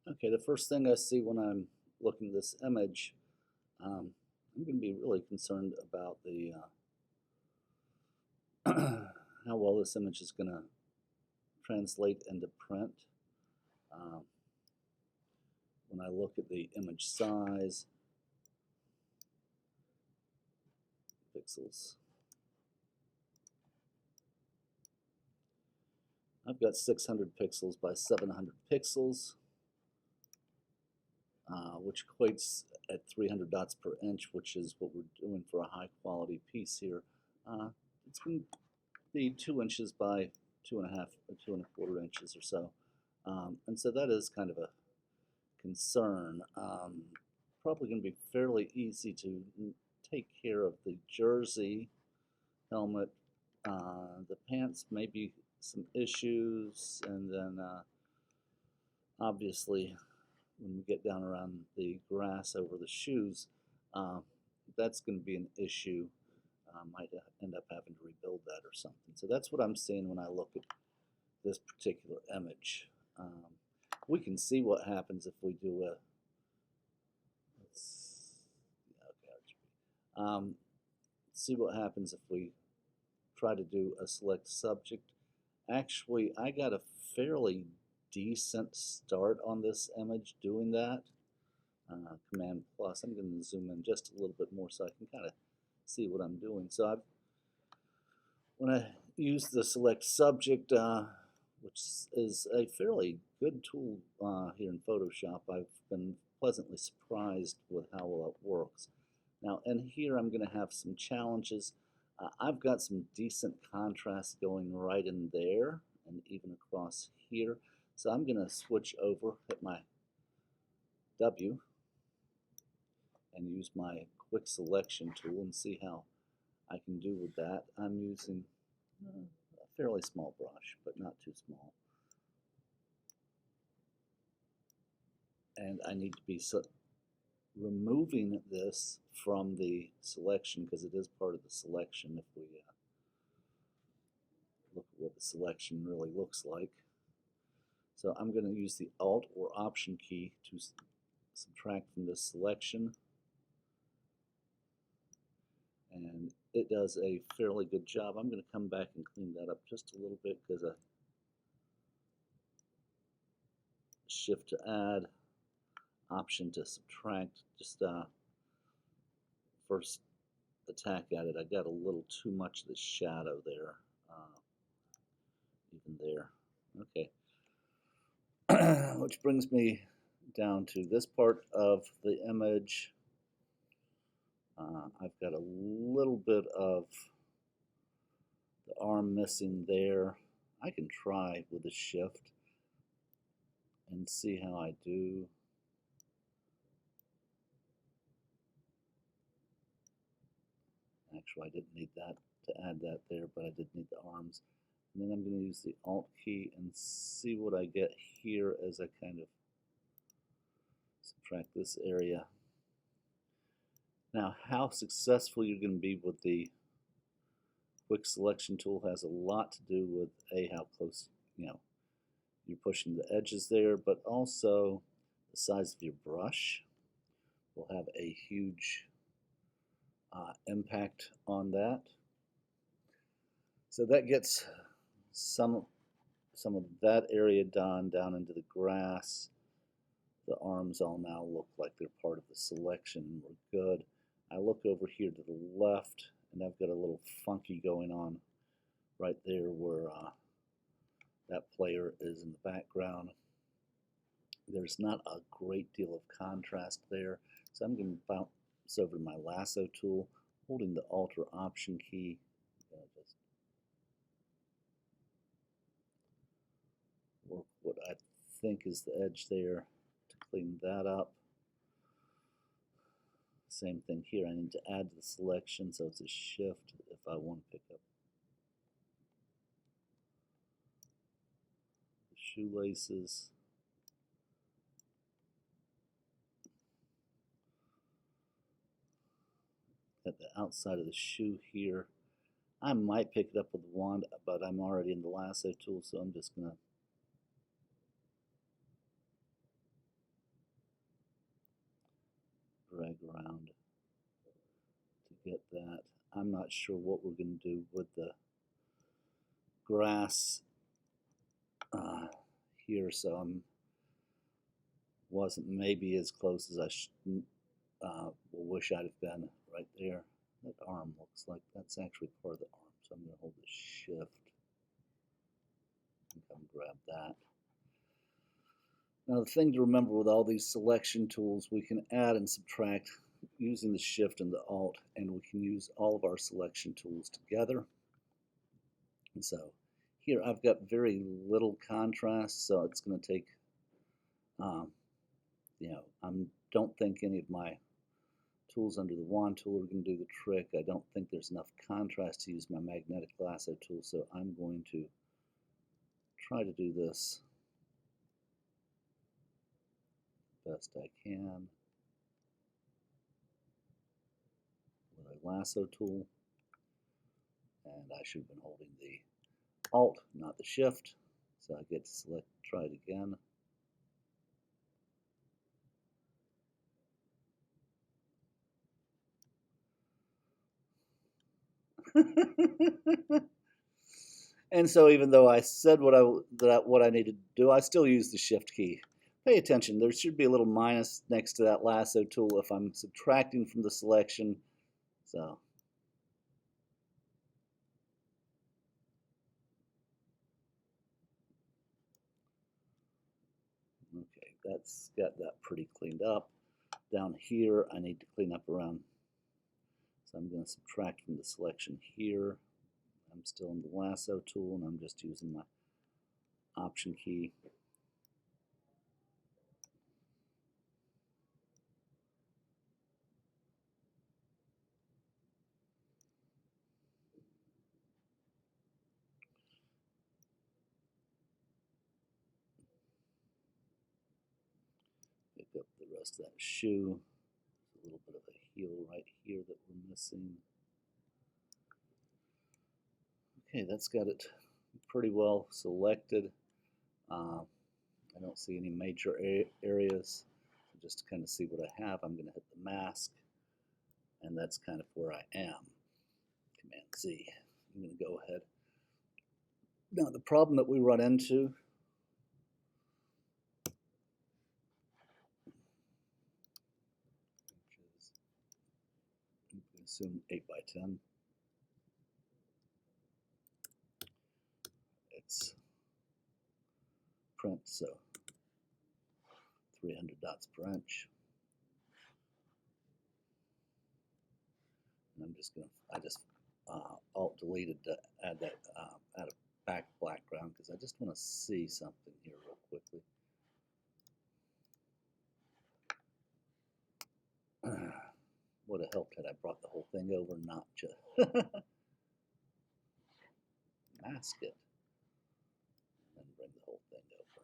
Okay, the first thing I see when I'm looking at this image, I'm going to be really concerned about the how well this image is going to translate into print. Um, when I look at the image size, pixels, I've got 600 pixels by 700 pixels, which equates at 300 dots per inch, which is what we're doing for a high quality piece here. It's going to be 2 inches by 2.5 or 2.25 inches or so. And so that is kind of a concern. Probably going to be fairly easy to take care of the jersey, helmet, the pants, maybe some issues, and then obviously when we get down around the grass over the shoes, uh, that's going to be an issue. Might end up having to rebuild that or something. So that's what I'm seeing when I look at this particular image. We can see what happens if we do a, okay, see what happens if we try to do a select subject. Actually, I got a fairly decent start on this image doing that. Command plus, I'm going to zoom in just a little bit more so I can kind of see what I'm doing. So when I use the select subject, which is a fairly good tool here in Photoshop, I've been pleasantly surprised with how well it works. Now, in here, I'm going to have some challenges. I've got some decent contrast going right in there and even across here. So I'm going to switch over, hit my W, and use my quick selection tool and see how I can do with that. I'm using a fairly small brush, but not too small. And I need to be removing this from the selection because it is part of the selection if we look at what the selection really looks like. So I'm going to use the Alt or Option key to subtract from this selection. And it does a fairly good job. I'm going to come back and clean that up just a little bit because I Shift to add, Option to subtract. Just first attack at it, I got a little too much of the shadow there, even there. Okay. Which brings me down to this part of the image. I've got a little bit of the arm missing there. I can try with a shift and see how I do. Actually, I didn't need that to add that there, but I did need the arms. And then I'm going to use the Alt key and see what I get here as I kind of subtract this area. Now, how successful you're going to be with the quick selection tool has a lot to do with how close you're pushing the edges there, but also the size of your brush will have a huge impact on that. So that gets some of that area done down into the grass. The arms all now look like they're part of the selection. We're good. I look over here to the left, and I've got a little funky going on right there where that player is in the background. There's not a great deal of contrast there, so I'm going to bounce over to my lasso tool, holding the Alt or Option key. Just work what I think is the edge there to clean that up. Same thing here. I need to add to the selection, so it's a shift if I want to pick up the shoelaces. At the outside of the shoe here. I might pick it up with the wand, but I'm already in the lasso tool, so I'm just going to drag around to get that. I'm not sure what we're going to do with the grass here, so I'm wasn't maybe as close as I wish I'd have been right there. That arm looks like that's actually part of the arm, so I'm going to hold the shift and come grab that. Now the thing to remember with all these selection tools, we can add and subtract using the shift and the alt, and we can use all of our selection tools together. And so here I've got very little contrast, so it's going to take, I don't think any of my tools under the wand tool are going to do the trick. I don't think there's enough contrast to use my magnetic lasso tool, so I'm going to try to do this best I can with a lasso tool. And I should have been holding the alt, not the shift, so I get to select, try it again. And so even though I said what I needed to do, I still use the shift key. Pay attention, there should be a little minus next to that lasso tool if I'm subtracting from the selection. So okay, that's got that pretty cleaned up. Down here I need to clean up around, so I'm going to subtract from the selection here. I'm still in the lasso tool and I'm just using my option key. Pick up the rest of that shoe. There's a little bit of a heel right here that we're missing. Okay, that's got it pretty well selected. I don't see any major areas. So just to kind of see what I have, I'm going to hit the mask, and that's kind of where I am. Command Z. I'm going to go ahead. Now the problem that we run into I'm going to assume 8 by 10. It's print, so 300 dots per inch. And I'm just going to, I just alt deleted to add that, add a back background because I just want to see something here real quickly. Would have helped had I brought the whole thing over, not just mask it and bring the whole thing over.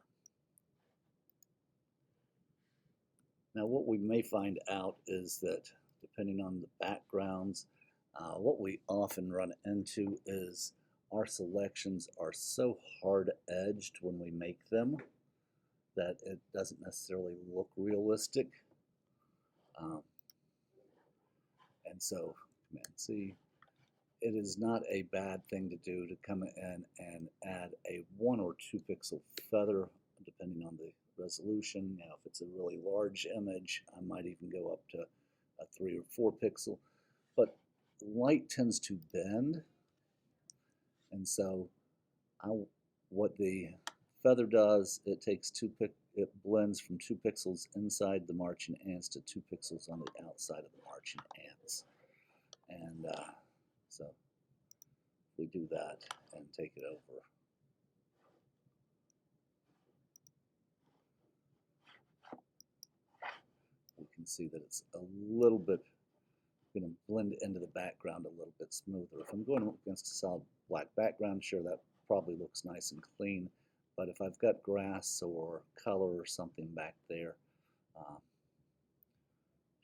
Now what we may find out is that depending on the backgrounds, what we often run into is our selections are so hard edged when we make them that it doesn't necessarily look realistic. And so, Command C, it is not a bad thing to do to come in and add a 1 or 2 pixel feather depending on the resolution. Now if it's a really large image, I might even go up to a 3 or 4 pixel, but light tends to bend, and so what the feather does, it takes it blends from 2 pixels inside the marching ants to 2 pixels on the outside of the marching ants. And so we do that and take it over. We can see that it's a little bit going to blend into the background a little bit smoother. If I'm going against a solid black background, sure, that probably looks nice and clean. But if I've got grass or color or something back there,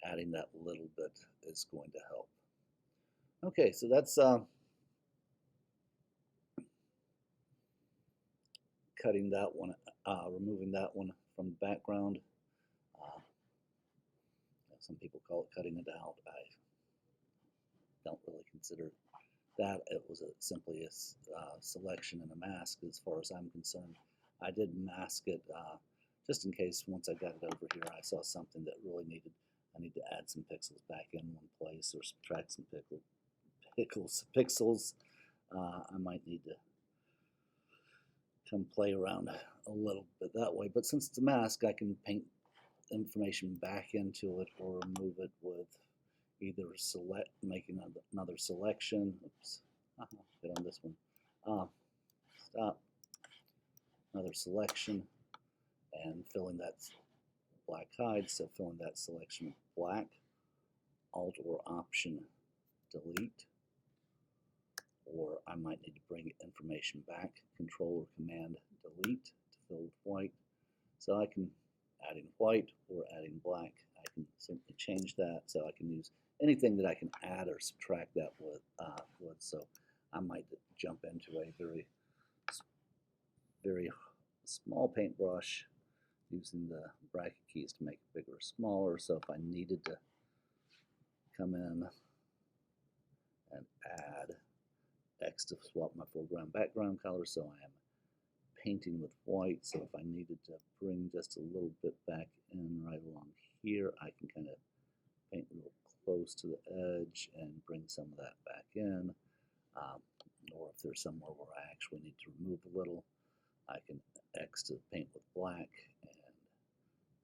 adding that little bit is going to help. Okay, so that's cutting that one, removing that one from the background. some people call it cutting it out. I don't really consider that. It was simply a selection and a mask as far as I'm concerned. I did mask it just in case once I got it over here I saw something that really I need to add some pixels back in one place or subtract some pixels. I might need to come play around a little bit that way. But since it's a mask, I can paint information back into it or remove it with either making another selection. Oops, hit on this one. Stop. Another selection and filling that black hide. So filling that selection with black. Alt or Option delete. Or I might need to bring information back. Control or Command delete to fill with white. So I can add in white or add in black. I can simply change that, so I can use anything that I can add or subtract that with. So I might jump into a very small paintbrush using the bracket keys to make it bigger or smaller. So if I needed to come in and add X to swap my foreground background color, so I am painting with white. So if I needed to bring just a little bit back in right along here, I can kind of paint a little close to the edge and bring some of that back in. Or if there's somewhere where I actually need to remove a little, I can X to paint with black and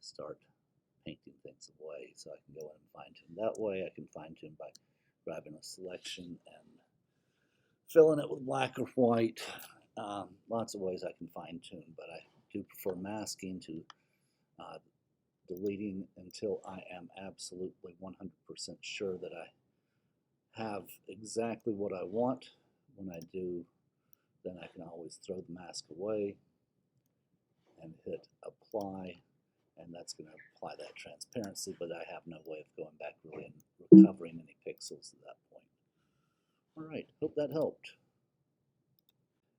start painting things away. So I can go in and fine tune that way. I can fine tune by grabbing a selection and filling it with black or white. Lots of ways I can fine tune, but I do prefer masking to deleting until I am absolutely 100% sure that I have exactly what I want. When I do, then I can always throw the mask away and hit apply, and that's going to apply that transparency, but I have no way of going back really and recovering any pixels at that point. All right, hope that helped.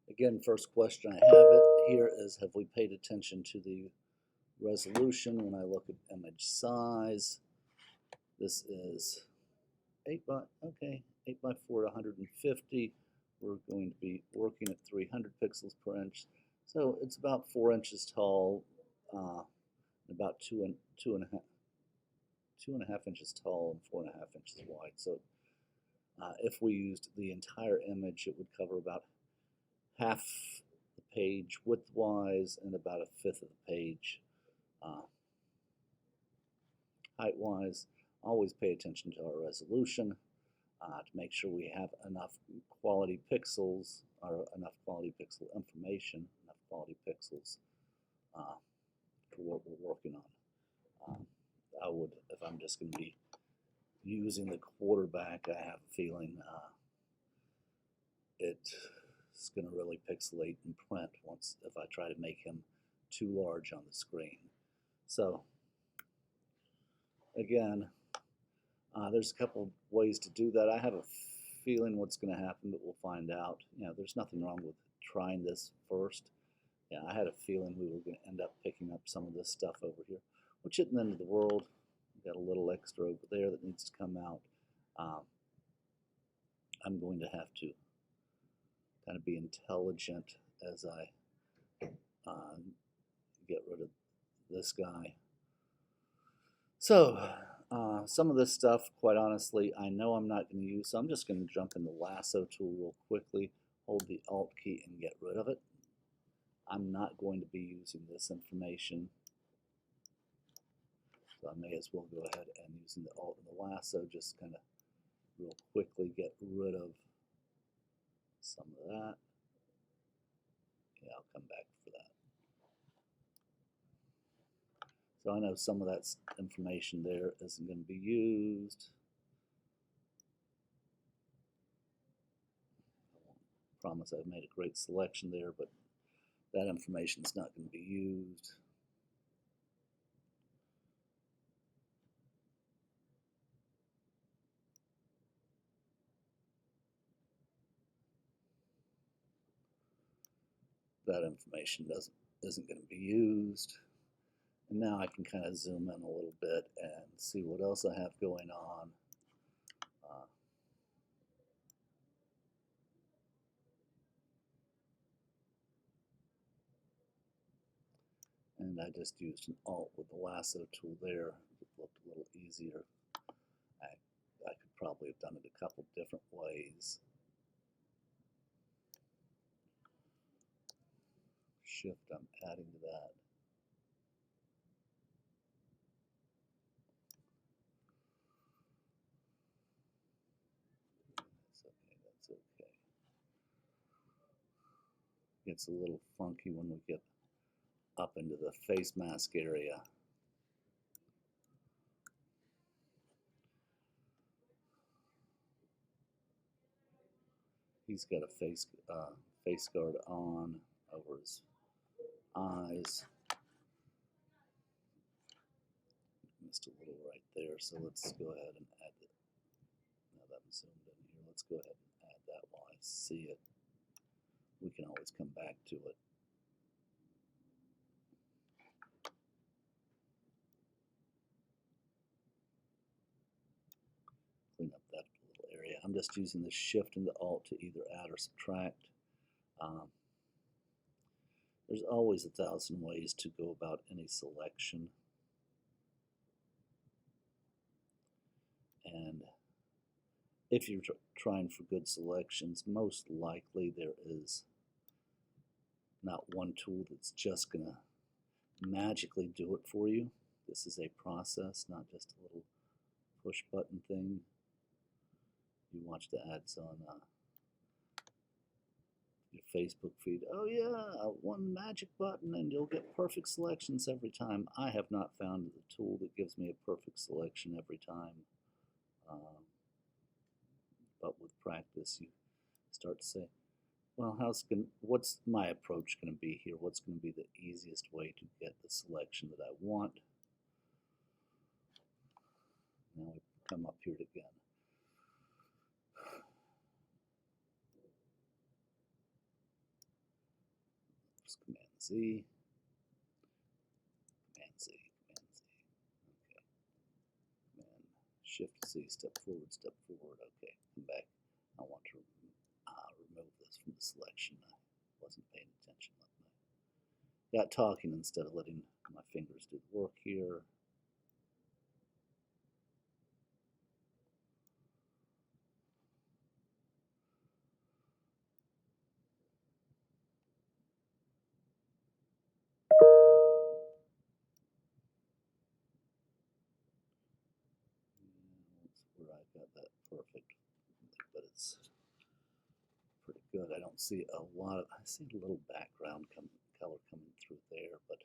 Again, first question I have it here is, have we paid attention to the resolution when I look at image size? This is 8 by 4 to 150. We're going to be working at 300 pixels per inch. So it's about 4 inches tall, about two and a half inches tall and 4.5 inches wide. So if we used the entire image, it would cover about half the page width-wise and about a fifth of the page height-wise. Always pay attention to our resolution to make sure we have enough quality pixels or enough quality pixel information, enough quality pixels for what we're working on. I would, if I'm just going to be using the quarterback, I have a feeling it's going to really pixelate in print once if I try to make him too large on the screen. So again, there's a couple ways to do that. I have a feeling what's going to happen, but we'll find out. There's nothing wrong with trying this first. I had a feeling we were going to end up picking up some of this stuff over here, which isn't the end of the world. We've got a little extra over there that needs to come out. I'm going to have to kind of be intelligent as I get rid of this guy. So some of this stuff, quite honestly, I know I'm not going to use, so I'm just going to jump in the lasso tool real quickly, hold the Alt key and get rid of it. I'm not going to be using this information, so I may as well go ahead and using the Alt and the lasso, just kind of real quickly get rid of some of that. I'll come back for that. So I know some of that information there isn't going to be used. I promise I've made a great selection there, but that information is not going to be used. That information isn't going to be used. And now I can kind of zoom in a little bit and see what else I have going on. And I just used an Alt with the lasso tool there. It looked a little easier. I could probably have done it a couple different ways. Shift, I'm adding to that. That's okay, that's okay. Gets a little funky when we get up into the face mask area. He's got a face guard on over his eyes. Missed a little right there, so let's go ahead and add it. Now that I'm zoomed in here, let's go ahead and add that while I see it. We can always come back to it. Clean up that little area. I'm just using the Shift and the Alt to either add or subtract. There's always 1,000 ways to go about any selection. And if you're trying for good selections, most likely there is not one tool that's just going to magically do it for you. This is a process, not just a little push button thing. You watch the ads on your Facebook feed. Oh yeah, one magic button and you'll get perfect selections every time. I have not found the tool that gives me a perfect selection every time. But with practice, you start to say, well, what's my approach going to be here? What's going to be the easiest way to get the selection that I want? Now we come up here again. Just Command Z, Command Z, Command Z. Okay. Command Shift Z, step forward, Okay, come back. I want to remove this from the selection. I wasn't paying attention. Got talking instead of letting my fingers do the work here. That's where I got that perfect, but it's pretty good. I don't see a lot of, I see a little background color coming through there, but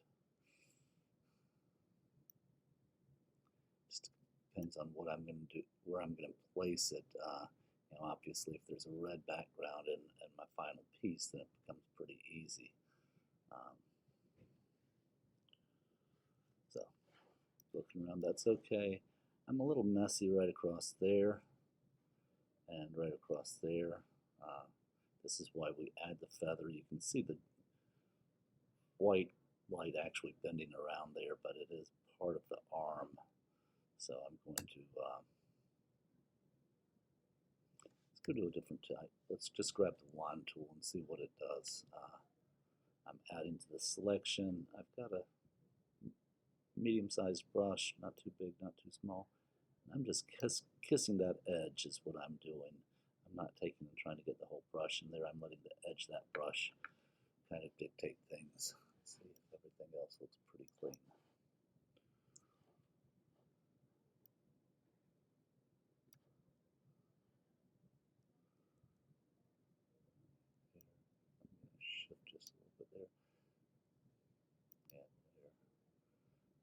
just depends on what I'm going to do, where I'm going to place it. You know, obviously, if there's a red background in my final piece, then it becomes pretty easy. So, looking around, that's okay. I'm a little messy right across there and right across there. This is why we add the feather. You can see the white light actually bending around there, but it is part of the arm. So I'm going to, let's go to a different type. Let's just grab the wand tool and see what it does. I'm adding to the selection. I've got a medium-sized brush, not too big, not too small. I'm just kissing that edge is what I'm doing. I'm not taking and trying to get the whole brush in there. I'm letting the edge of that brush kind of dictate things. Let's see if everything else looks pretty clean. I'm going to shift just a little bit there.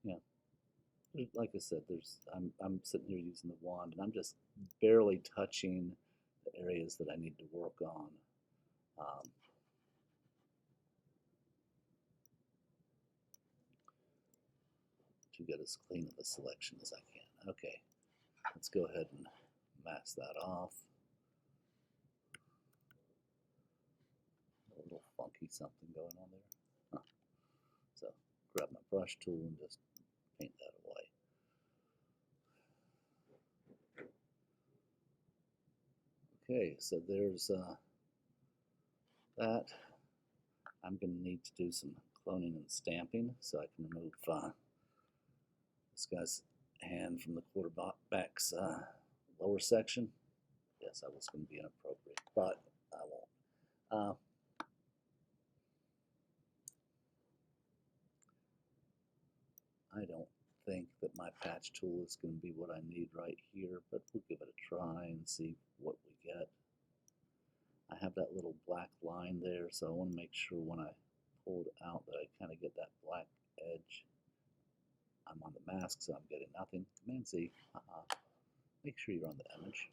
And there. Yeah. Like I said, I'm sitting here using the wand, and I'm just barely touching the areas that I need to work on. To get as clean of a selection as I can. Okay, let's go ahead and mask that off. A little funky something going on there. So grab my brush tool and just paint that away. Okay, so there's that. I'm going to need to do some cloning and stamping so I can remove this guy's hand from the quarterback's lower section. Yes, that was going to be inappropriate, but I won't. I don't think that my patch tool is going to be what I need right here, but we'll give it a try and see what we get. I have that little black line there, so I want to make sure when I pull it out that I kind of get that black edge. I'm on the mask, so I'm getting nothing. Command Z. Make sure you're on the image.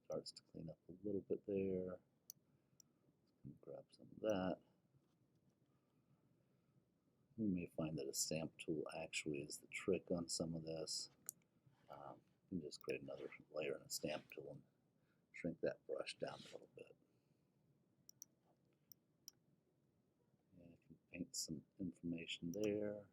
Starts to clean up a little bit there. Grab some of that. We may find that a stamp tool actually is the trick on some of this. You can just create another layer in a stamp tool and shrink that brush down a little bit. And I can paint some information there.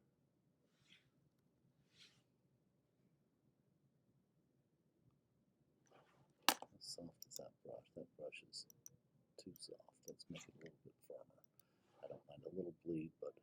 How soft is that brush? That brush is too soft. Let's make it a little bit firmer. I don't mind a little bleed, but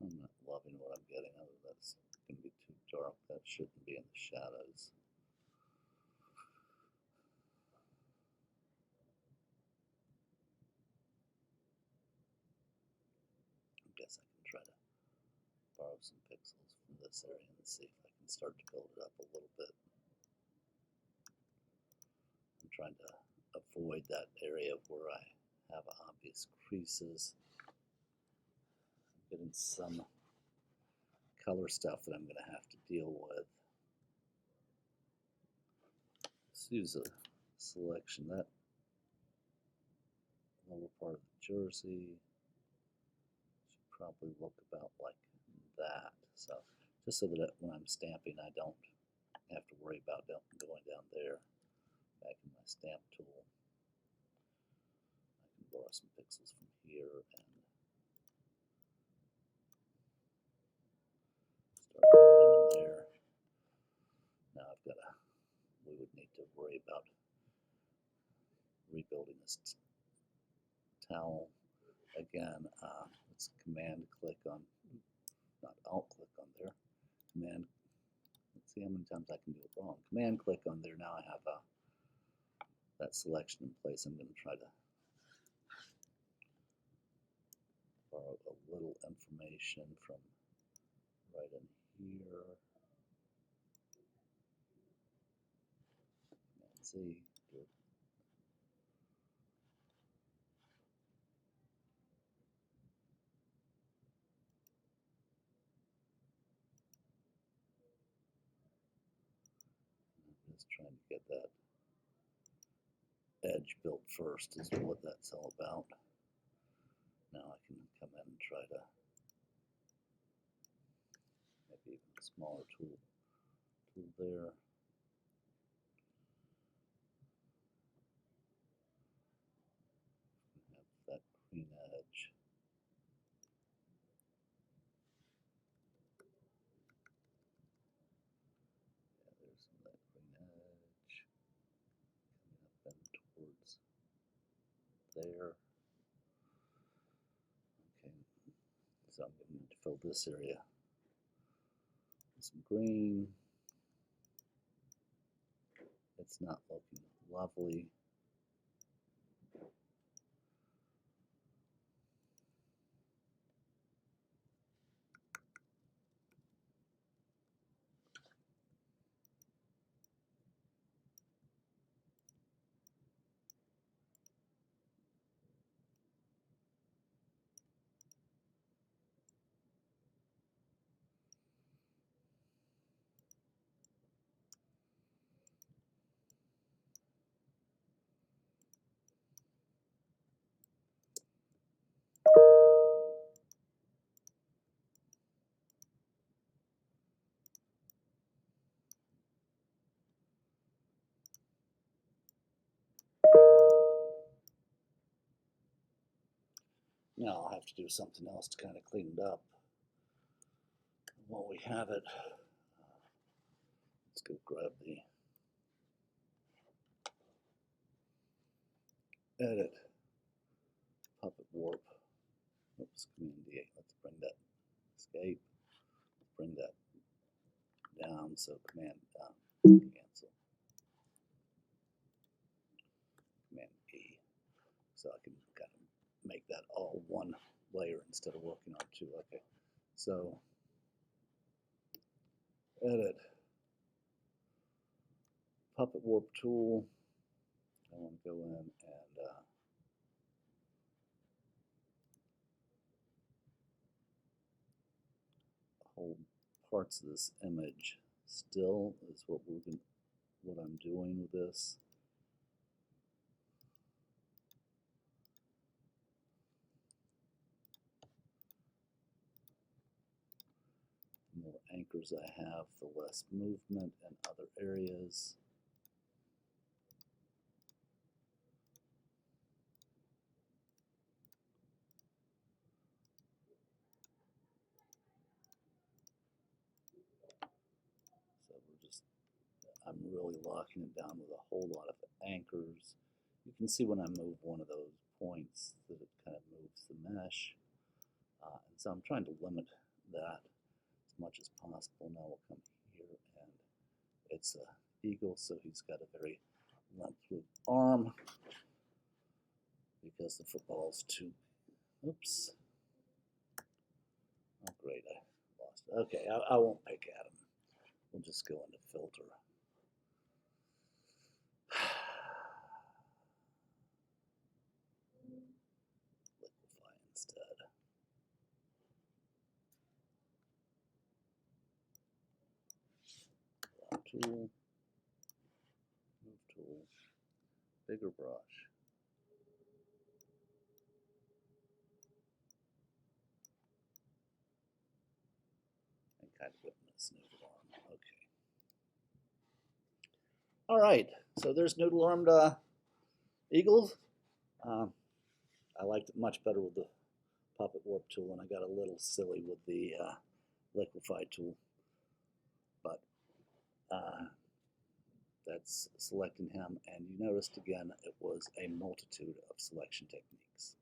I'm not loving what I'm getting. That's going to be too dark. That shouldn't be in the shadows. I guess I can try to borrow some pixels from this area and see if I can start to build it up a little bit. I'm trying to avoid that area where I have obvious creases. I'm getting some color stuff that I'm going to have to deal with. Let's use a selection. That lower part of the jersey should probably look about like that. So just so that when I'm stamping, I don't have to worry about going down there. Back in my stamp tool, I can borrow some pixels from here and start building in there. Now I've got we would need to worry about rebuilding this towel again. Let's command click on, not alt click on there, command, let's see how many times I can do it wrong. Command click on there, now I have that selection in place. I'm going to try to borrow a little information from right in here. Command Z, do it. I'm just trying to get that edge built first is what that's all about. Now I can come in and try to maybe even a smaller tool there. Have that green edge. Yeah, there's some of that green edge coming up and towards there. Okay, so I'm going to need to fill this area with some green. It's not looking lovely. Now I'll have to do something else to kind of clean it up. While we have it, let's go grab the edit puppet warp. Oops, Command D8. Let's bring that escape. Bring that down. So Command cancel. Command E. So I can kind of make that all one layer instead of working on two. Okay. So edit puppet warp tool. I want to go in and hold parts of this image still is what I'm doing with this. The more anchors I have, the less movement in other areas. So I'm really locking it down with a whole lot of anchors. You can see when I move one of those points that it kind of moves the mesh. And so I'm trying to limit that as much as possible. Now we'll come here, and it's an eagle, so he's got a very limp arm because the football's too. Oops. Oh, great, I lost it. Okay, I won't pick at him. We'll just go into filter. Liquify instead. Tool, move tool, bigger brush. And kind of get this noodle arm. Okay. All right, so there's noodle armed eagles. I liked it much better with the puppet warp tool, and I got a little silly with the liquify tool. But that's selecting him, and you noticed again it was a multitude of selection techniques.